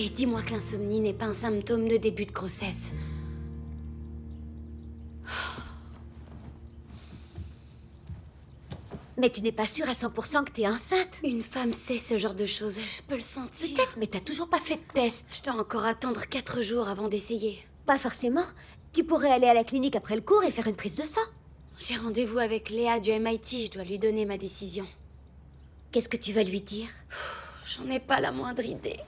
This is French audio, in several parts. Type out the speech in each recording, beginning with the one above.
Pitié, dis-moi que l'insomnie n'est pas un symptôme de début de grossesse. Mais tu n'es pas sûre à 100% que t'es enceinte? Une femme sait ce genre de choses, je peux le sentir. Peut-être, mais t'as toujours pas fait de test. Je dois encore attendre 4 jours avant d'essayer. Pas forcément. Tu pourrais aller à la clinique après le cours et faire une prise de sang. J'ai rendez-vous avec Léa du MIT, je dois lui donner ma décision. Qu'est-ce que tu vas lui dire? J'en ai pas la moindre idée.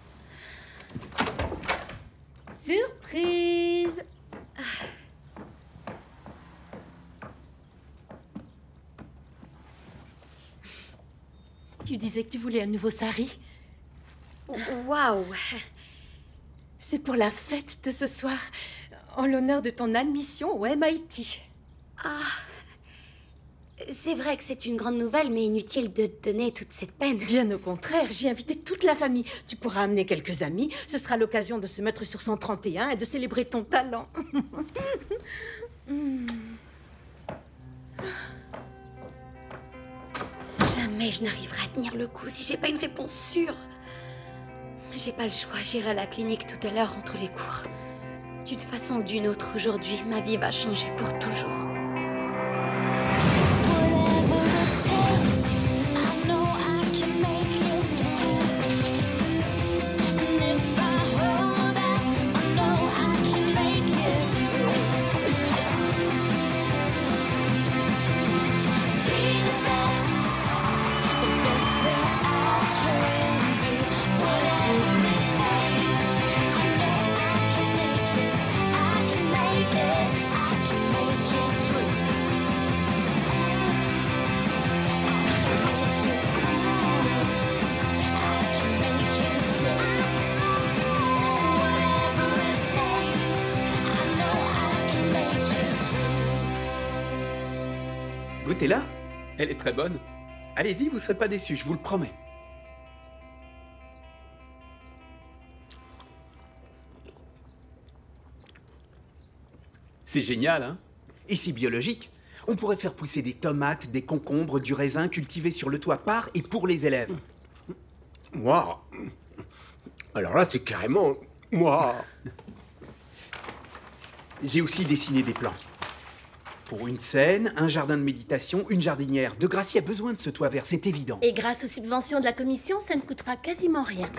Surprise! Tu disais que tu voulais un nouveau sari? Waouh! C'est pour la fête de ce soir, en l'honneur de ton admission au MIT. Ah... C'est vrai que c'est une grande nouvelle, mais inutile de te donner toute cette peine. Bien au contraire, j'ai invité toute la famille. Tu pourras amener quelques amis. Ce sera l'occasion de se mettre sur son 31 et de célébrer ton talent. Jamais je n'arriverai à tenir le coup si j'ai pas une réponse sûre. J'ai pas le choix, j'irai à la clinique tout à l'heure entre les cours. D'une façon ou d'une autre, aujourd'hui, ma vie va changer pour toujours. Goûtez-la, elle est très bonne. Allez-y, vous serez pas déçus, je vous le promets. C'est génial, hein? Et c'est biologique. On pourrait faire pousser des tomates, des concombres, du raisin cultivé sur le toit par et pour les élèves. Waouh! Alors là, c'est carrément... Waouh! J'ai aussi dessiné des plans. Pour une scène, un jardin de méditation, une jardinière. De Gracie a besoin de ce toit vert, c'est évident. Et grâce aux subventions de la commission, ça ne coûtera quasiment rien.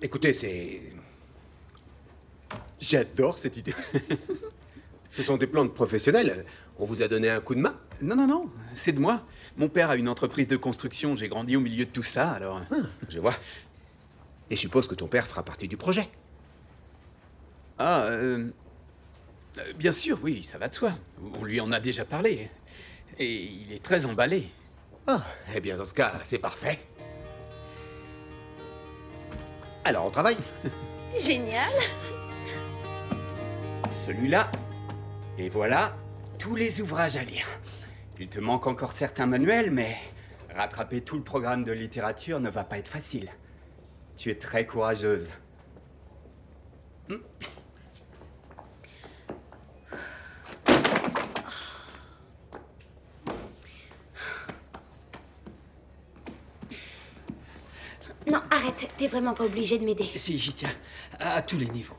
Écoutez, c'est... J'adore cette idée. Ce sont des plans de professionnels. On vous a donné un coup de main? Non, non, non, c'est de moi. Mon père a une entreprise de construction, j'ai grandi au milieu de tout ça, alors... Ah, je vois. Et je suppose que ton père fera partie du projet. Ah, bien sûr, oui, ça va de soi. On lui en a déjà parlé. Et il est très emballé. Ah, eh bien dans ce cas, c'est parfait. Alors, on travaille? Génial! Celui-là. Et voilà, tous les ouvrages à lire. Il te manque encore certains manuels, mais rattraper tout le programme de littérature ne va pas être facile. Tu es très courageuse. Non, arrête, t'es vraiment pas obligé de m'aider. Si, j'y tiens. À tous les niveaux.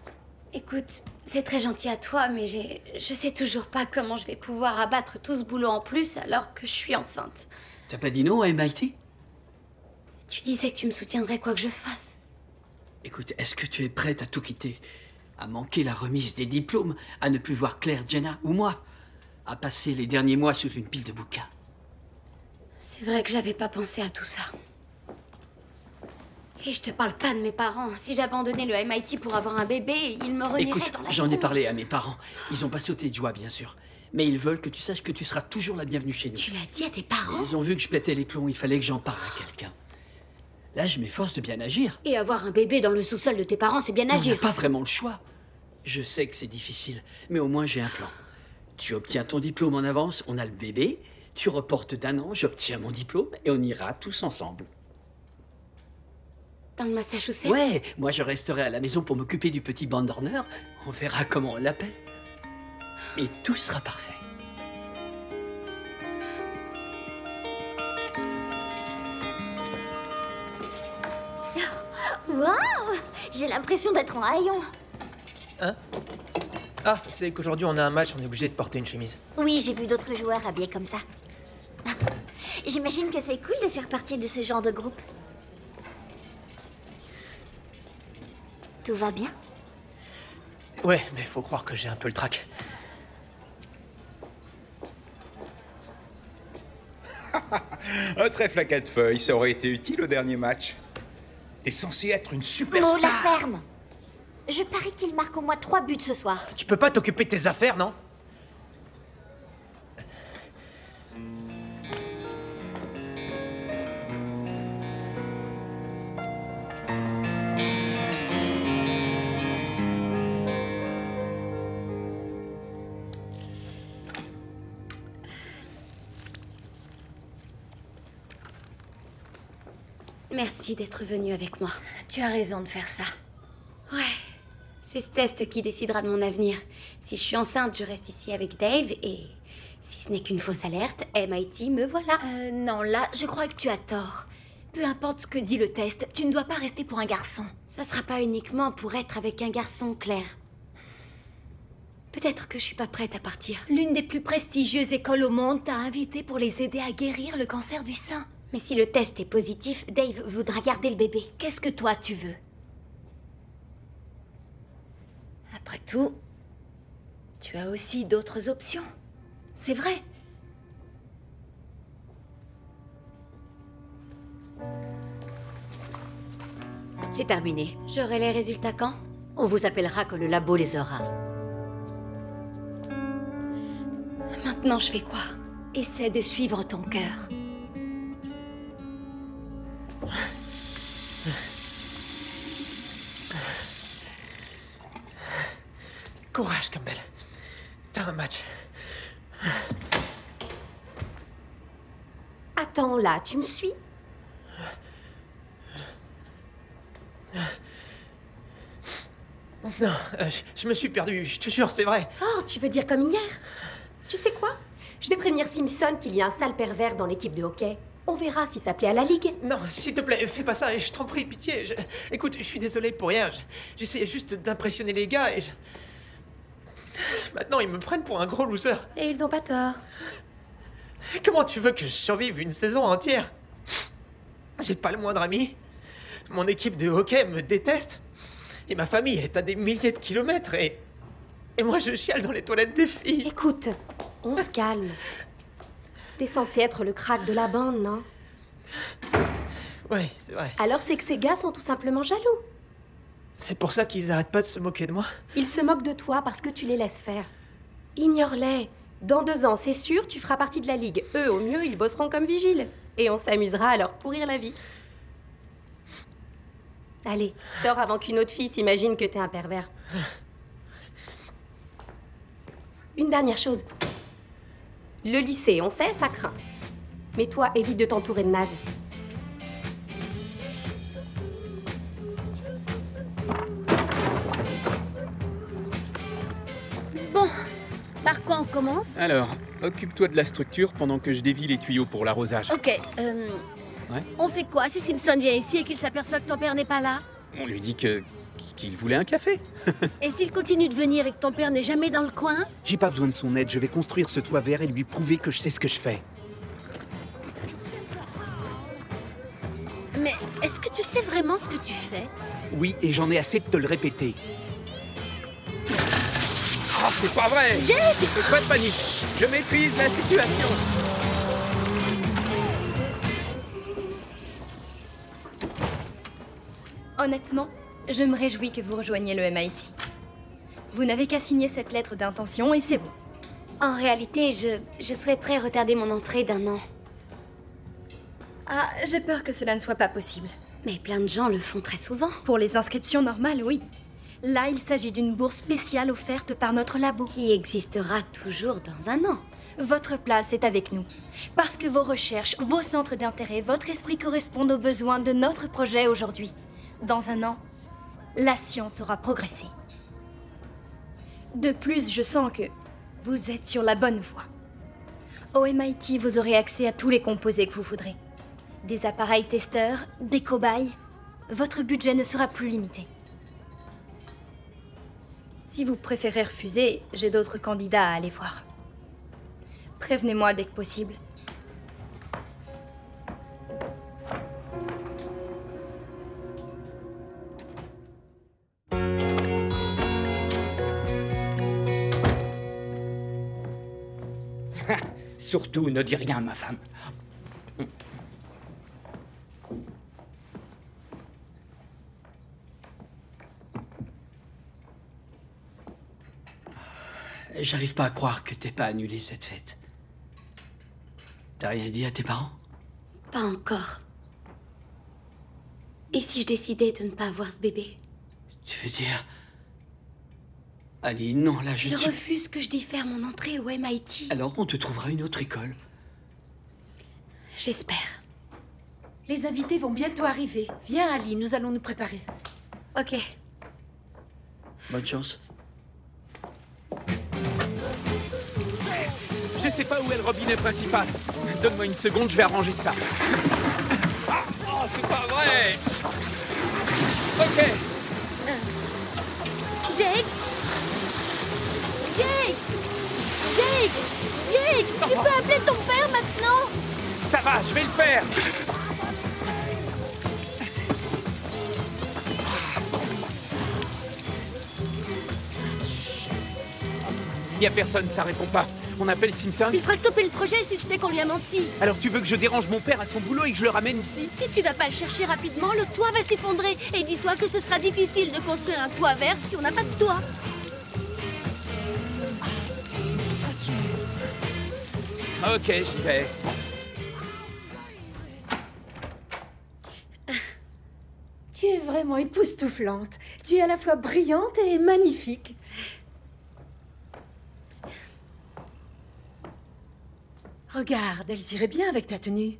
Écoute, c'est très gentil à toi, mais je sais toujours pas comment je vais pouvoir abattre tout ce boulot en plus alors que je suis enceinte. T'as pas dit non à MIT? Tu disais que tu me soutiendrais quoi que je fasse. Écoute, est-ce que tu es prête à tout quitter? À manquer la remise des diplômes, à ne plus voir Claire, Jenna ou moi? À passer les derniers mois sous une pile de bouquins? C'est vrai que j'avais pas pensé à tout ça. Et je te parle pas de mes parents. Si j'abandonnais le MIT pour avoir un bébé, ils me renieraient Écoute, dans la j'en ai cour. parlé à mes parents. Ils ont pas sauté de joie, bien sûr. Mais ils veulent que tu saches que tu seras toujours la bienvenue chez nous. Tu l'as dit à tes parents? Ils ont vu que je pétais les plombs, il fallait que j'en parle à quelqu'un. Là, je m'efforce de bien agir. Et avoir un bébé dans le sous-sol de tes parents, c'est bien On n'a agir. pas vraiment le choix. Je sais que c'est difficile, mais au moins j'ai un plan. Tu obtiens ton diplôme en avance, on a le bébé. Tu reportes d'1 an, j'obtiens mon diplôme et on ira tous ensemble. Dans le Massachusetts? Ouais, moi je resterai à la maison pour m'occuper du petit bandorneur. On verra comment on l'appelle. Et tout sera parfait. Waouh! J'ai l'impression d'être en haillon. Hein? Ah, c'est qu'aujourd'hui on a un match, on est obligé de porter une chemise. Oui, j'ai vu d'autres joueurs habillés comme ça. J'imagine que c'est cool de faire partie de ce genre de groupe. Tout va bien? Ouais, mais faut croire que j'ai un peu le trac. Un trèfle à 4 feuilles, ça aurait été utile au dernier match. T'es censé être une Mo la superstar. ferme! Je parie qu'il marque au moins 3 buts ce soir. Tu peux pas t'occuper de tes affaires, non? Merci d'être venu avec moi. Tu as raison de faire ça. Ouais, c'est ce test qui décidera de mon avenir. Si je suis enceinte, je reste ici avec Dave et si ce n'est qu'une fausse alerte, MIT, me voilà. Non, là, je crois que tu as tort. Peu importe ce que dit le test, tu ne dois pas rester pour un garçon. Ça sera pas uniquement pour être avec un garçon, Claire. Peut-être que je suis pas prête à partir. L'une des plus prestigieuses écoles au monde t'a invité pour les aider à guérir le cancer du sein. Mais si le test est positif, Dave voudra garder le bébé. Qu'est-ce que toi tu veux? Après tout, tu as aussi d'autres options. C'est vrai. C'est terminé. J'aurai les résultats quand? On vous appellera quand le labo les aura. Maintenant, je fais quoi? Essaie de suivre ton cœur. Courage, Campbell. T'as un match. Attends, là, tu me suis? Non, je me suis perdu, je te jure, c'est vrai. Oh, tu veux dire comme hier? Tu sais quoi? Je vais prévenir Simpson qu'il y a un sale pervers dans l'équipe de hockey. On verra si ça plaît à la Ligue. Non, s'il te plaît, fais pas ça, je t'en prie, pitié. Écoute, je suis désolé pour rien. J'essayais juste d'impressionner les gars et Maintenant, ils me prennent pour un gros loser. Et ils ont pas tort. Comment tu veux que je survive une saison entière? J'ai pas le moindre ami. Mon équipe de hockey me déteste. Et ma famille est à des milliers de kilomètres et moi je chiale dans les toilettes des filles. Écoute, on se calme. T'es censé être le crack de la bande, non? Ouais, c'est vrai. Alors c'est que ces gars sont tout simplement jaloux. C'est pour ça qu'ils arrêtent pas de se moquer de moi? Ils se moquent de toi parce que tu les laisses faire. Ignore-les. Dans 2 ans, c'est sûr, tu feras partie de la Ligue. Eux, au mieux, ils bosseront comme vigiles. Et on s'amusera à leur pourrir la vie. Allez, sors avant qu'une autre fille s'imagine que t'es un pervers. Une dernière chose. Le lycée, on sait, ça craint. Mais toi, évite de t'entourer de nazes. Bon, par quoi on commence? Alors, occupe-toi de la structure pendant que je dévie les tuyaux pour l'arrosage. Ok, Ouais. on fait quoi si Simpson vient ici et qu'il s'aperçoit que ton père n'est pas là? On lui dit qu'il voulait un café. Et s'il continue de venir et que ton père n'est jamais dans le coin? J'ai pas besoin de son aide, je vais construire ce toit vert et lui prouver que je sais ce que je fais. Mais est-ce que tu sais vraiment ce que tu fais? Oui, et j'en ai assez de te le répéter. Oh, c'est pas vrai! Jake! Pas de panique! Je maîtrise la situation! Honnêtement, je me réjouis que vous rejoigniez le MIT. Vous n'avez qu'à signer cette lettre d'intention et c'est bon. En réalité, je souhaiterais retarder mon entrée d'1 an. Ah, j'ai peur que cela ne soit pas possible. Mais plein de gens le font très souvent. Pour les inscriptions normales, oui. Là, il s'agit d'une bourse spéciale offerte par notre labo. Qui existera toujours dans 1 an. Votre place est avec nous. Parce que vos recherches, vos centres d'intérêt, votre esprit correspondent aux besoins de notre projet aujourd'hui. Dans 1 an, la science aura progressé. De plus, je sens que vous êtes sur la bonne voie. Au MIT, vous aurez accès à tous les composés que vous voudrez. Des appareils testeurs, des cobayes. votre budget ne sera plus limité. Si vous préférez refuser, j'ai d'autres candidats à aller voir. Prévenez-moi dès que possible. Surtout, ne dis rien, ma femme. J'arrive pas à croire que t'aies pas annulé cette fête. T'as rien dit à tes parents? Pas encore. Et si je décidais de ne pas avoir ce bébé? Tu veux dire... Ali, non, là, je Il refuse que je diffère mon entrée au MIT. Alors, on te trouvera une autre école. J'espère. Les invités vont bientôt arriver. Viens, Ali, nous allons nous préparer. Ok. Bonne chance. Je sais pas où est le robinet principal. Donne-moi une seconde, je vais arranger ça. Ah, oh, c'est pas vrai. Ok. Jake Jake Jake Jake Tu peux appeler ton père maintenant? Ça va, je vais le faire. Y a personne, ça répond pas. On appelle Simpson. Il fera stopper le projet s'il sait qu'on lui a menti. Alors tu veux que je dérange mon père à son boulot et que je le ramène ici? Si tu vas pas le chercher rapidement, le toit va s'effondrer. Et dis-toi que ce sera difficile de construire un toit vert si on n'a pas de toit. Ok, j'y vais. Tu es vraiment époustouflante. Tu es à la fois brillante et magnifique. Regarde, elles iraient bien avec ta tenue.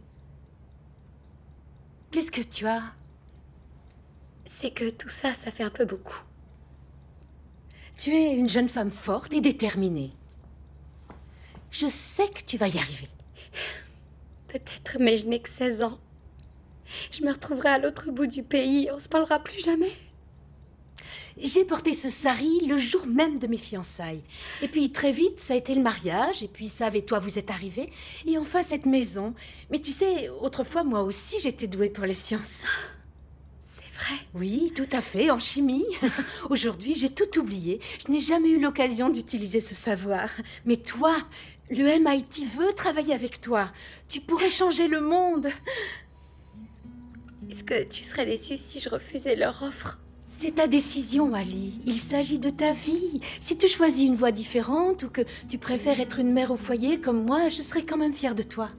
Qu'est-ce que tu as? C'est que tout ça, ça fait un peu beaucoup. Tu es une jeune femme forte et déterminée. Je sais que tu vas y arriver. Peut-être, mais je n'ai que 16 ans. Je me retrouverai à l'autre bout du pays et on se parlera plus jamais. J'ai porté ce sari le jour même de mes fiançailles. Et puis très vite, ça a été le mariage. Et puis Sav et toi, vous êtes arrivés. Et enfin, cette maison. Mais tu sais, autrefois, moi aussi, j'étais douée pour les sciences. C'est vrai? Oui, tout à fait, en chimie. Aujourd'hui, j'ai tout oublié. Je n'ai jamais eu l'occasion d'utiliser ce savoir. Mais toi, le MIT veut travailler avec toi. Tu pourrais changer le monde. Est-ce que tu serais déçue si je refusais leur offre? C'est ta décision, Ali. Il s'agit de ta vie. Si tu choisis une voie différente ou que tu préfères être une mère au foyer comme moi, je serai quand même fière de toi.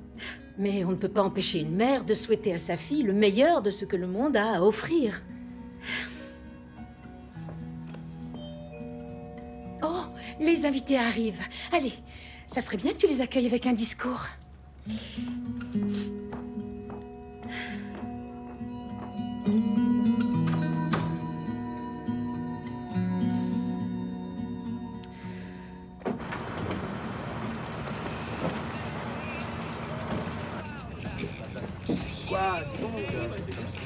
Mais on ne peut pas empêcher une mère de souhaiter à sa fille le meilleur de ce que le monde a à offrir. Oh, les invités arrivent. Allez, ça serait bien que tu les accueilles avec un discours.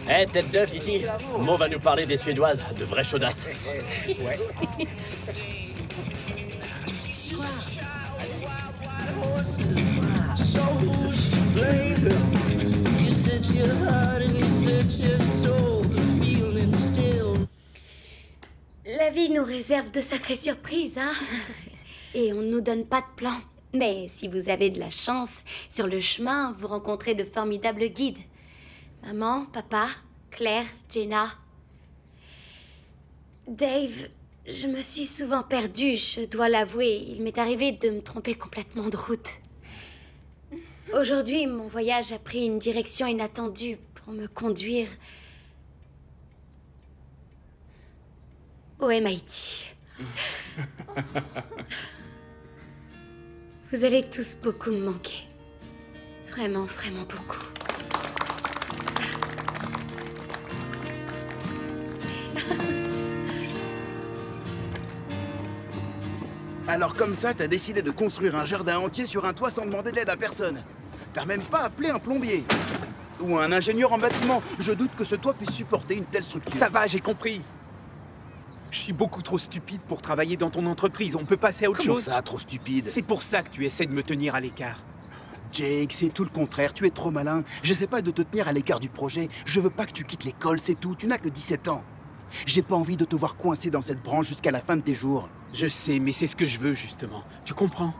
Eh, tête d'œuf ici. Mo va nous parler des Suédoises, de vraies chaudasses. Ouais. La vie nous réserve de sacrées surprises, hein? Et on ne nous donne pas de plan. Mais si vous avez de la chance, sur le chemin, vous rencontrez de formidables guides. Maman, papa, Claire, Jenna. Dave, je me suis souvent perdue, je dois l'avouer. Il m'est arrivé de me tromper complètement de route. Aujourd'hui, mon voyage a pris une direction inattendue pour me conduire au MIT. Vous allez tous beaucoup me manquer. Vraiment, vraiment beaucoup. Alors comme ça, t'as décidé de construire un jardin entier sur un toit sans demander de l'aide à personne. T'as même pas appelé un plombier. Ou un ingénieur en bâtiment. Je doute que ce toit puisse supporter une telle structure. Ça va, j'ai compris. Je suis beaucoup trop stupide pour travailler dans ton entreprise. On peut passer à autre Comment chose? ça, trop stupide? C'est pour ça que tu essaies de me tenir à l'écart. Jake, c'est tout le contraire. Tu es trop malin. J'essaie pas de te tenir à l'écart du projet. Je veux pas que tu quittes l'école, c'est tout. Tu n'as que 17 ans. J'ai pas envie de te voir coincé dans cette branche jusqu'à la fin de tes jours. Je sais, mais c'est ce que je veux, justement. Tu comprends?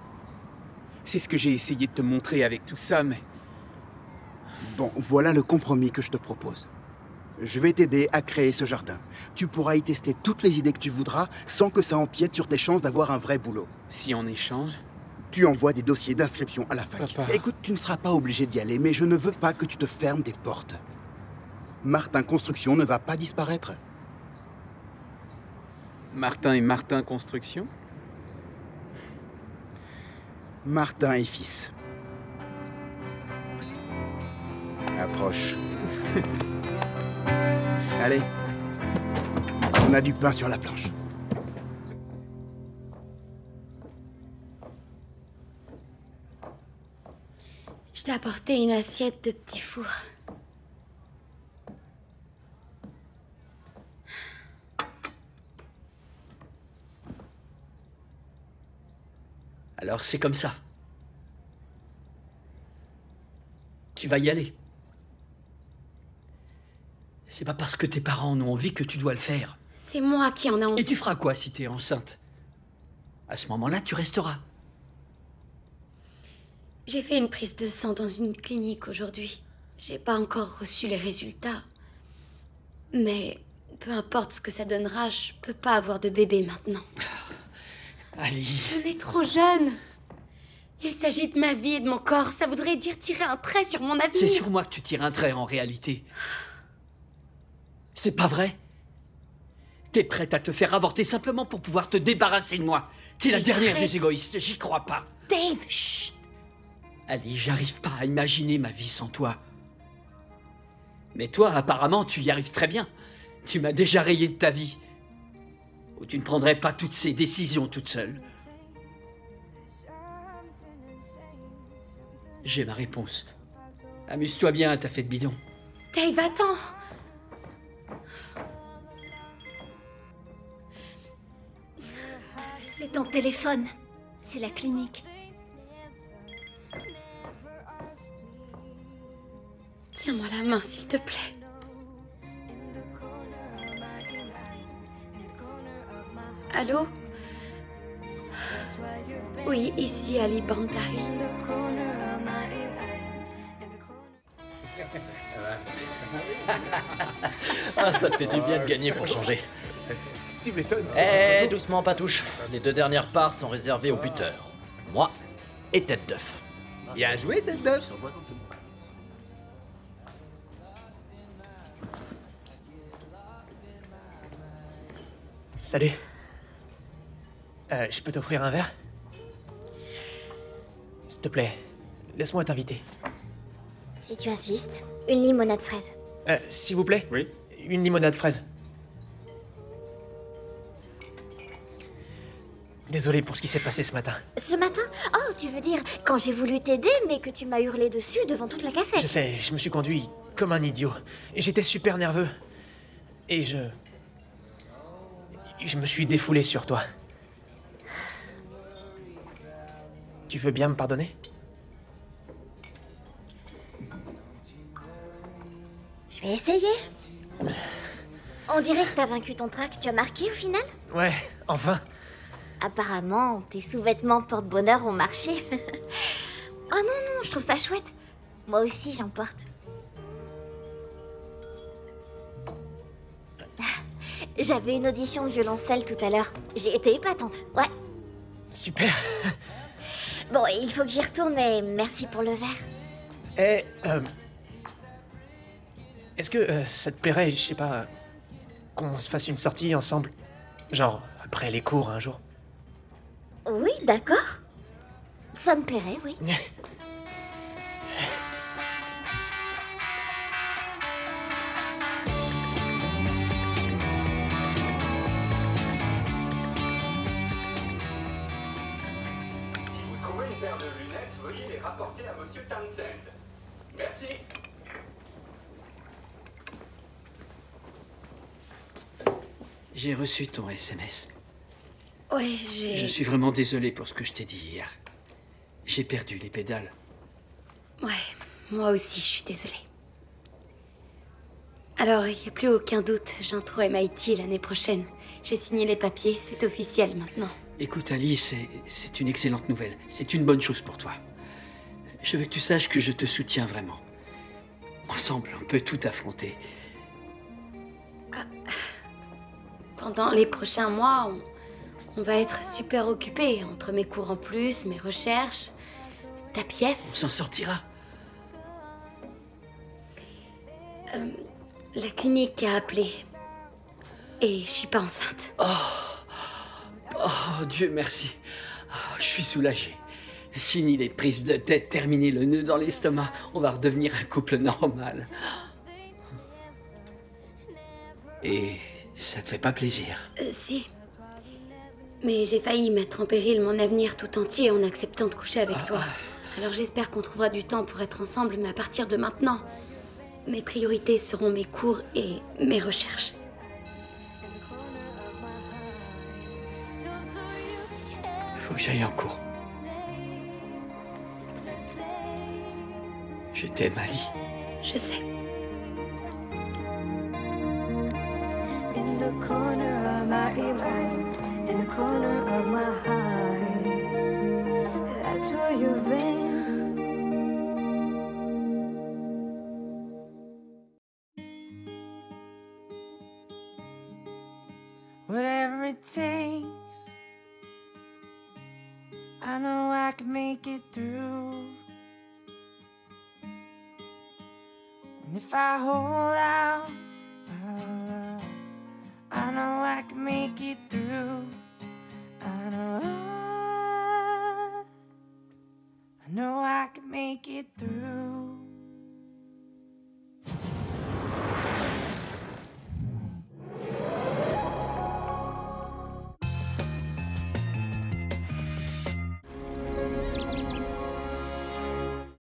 C'est ce que j'ai essayé de te montrer avec tout ça, mais... Bon, voilà le compromis que je te propose. Je vais t'aider à créer ce jardin. Tu pourras y tester toutes les idées que tu voudras sans que ça empiète sur tes chances d'avoir un vrai boulot. Si en échange... Tu envoies des dossiers d'inscription à la fac. Papa. Écoute, tu ne seras pas obligé d'y aller, mais je ne veux pas que tu te fermes des portes. Martin Construction ne va pas disparaître. Martin et Martin Construction? Martin et fils. Approche. Allez. On a du pain sur la planche. Je t'ai apporté une assiette de petits fours. Alors c'est comme ça. Tu vas y aller. C'est pas parce que tes parents en ont envie que tu dois le faire. C'est moi qui en ai envie. Et tu feras quoi si t'es enceinte? À ce moment-là, tu resteras. J'ai fait une prise de sang dans une clinique aujourd'hui. J'ai pas encore reçu les résultats. Mais peu importe ce que ça donnera, je peux pas avoir de bébé maintenant. Ali. On est trop jeunes. Il s'agit de ma vie et de mon corps. Ça voudrait dire tirer un trait sur mon avenir. C'est sur moi que tu tires un trait en réalité. C'est pas vrai? T'es prête à te faire avorter simplement pour pouvoir te débarrasser de moi. T'es la dernière des égoïstes, j'y crois pas. Dave, chut. Ali, j'arrive pas à imaginer ma vie sans toi. Mais toi, apparemment, tu y arrives très bien. Tu m'as déjà rayé de ta vie. Ou tu ne prendrais pas toutes ces décisions toute seule. J'ai ma réponse. Amuse-toi bien à ta fête bidon. Dave, attends. C'est ton téléphone. C'est la clinique. Tiens-moi la main, s'il te plaît. Allô? Oui, ici Ali Bandari. Ah, ça fait du bien de gagner pour changer. Tu m'étonnes. Eh, doucement, Patouche. Les 2 dernières parts sont réservées aux buteurs. Moi et Tête d'œuf. Bien joué, Tête d'œuf. Salut. Je peux t'offrir un verre? S'il te plaît, laisse-moi t'inviter. Si tu insistes, une limonade fraise. S'il vous plaît? Oui. Une limonade fraise. Désolé pour ce qui s'est passé ce matin. Ce matin? Oh, tu veux dire quand j'ai voulu t'aider, mais que tu m'as hurlé dessus devant toute la cafette? Je sais, je me suis conduit comme un idiot. J'étais super nerveux. Et je me suis défoulé sur toi. Tu veux bien me pardonner? Je vais essayer. On dirait que t'as vaincu ton trac. Tu as marqué au final? Ouais, enfin. Apparemment, tes sous-vêtements porte-bonheur ont marché. Oh non, non, je trouve ça chouette. Moi aussi, j'en porte. J'avais une audition de violoncelle tout à l'heure. J'ai été épatante, ouais. Super. Bon, il faut que j'y retourne, mais merci pour le verre. Et, est-ce que ça te plairait, je sais pas, qu'on se fasse une sortie ensemble? Genre, après les cours, un jour? Oui, d'accord. Ça me plairait, oui. paires de lunettes, veuillez les rapporter à Monsieur Townsend. Merci. J'ai reçu ton SMS. Ouais, Je suis vraiment désolé pour ce que je t'ai dit hier. J'ai perdu les pédales. Ouais, moi aussi, je suis désolée. Alors, il n'y a plus aucun doute, j'entre au MIT l'année prochaine. J'ai signé les papiers, c'est officiel maintenant. Écoute, Ali, c'est une excellente nouvelle. C'est une bonne chose pour toi. Je veux que tu saches que je te soutiens vraiment. Ensemble, on peut tout affronter. Pendant les prochains mois, on va être super occupés. Entre mes cours en plus, mes recherches, ta pièce. On s'en sortira. La clinique a appelé. Et je suis pas enceinte. Oh, Dieu merci. Oh, je suis soulagé. Fini les prises de tête, terminé le nœud dans l'estomac. On va redevenir un couple normal. Et ça te fait pas plaisir? Si. Mais j'ai failli mettre en péril mon avenir tout entier en acceptant de coucher avec toi. Alors j'espère qu'on trouvera du temps pour être ensemble, mais à partir de maintenant, mes priorités seront mes cours et mes recherches. Il faut que j'aille en cours. Je t'aime, Ali. Je sais. In the corner of my mind, in the corner of my heart, that's where you've been. Whatever it takes, I know I can make it through. And if I hold out, I know I can make it through. I know I can make it through.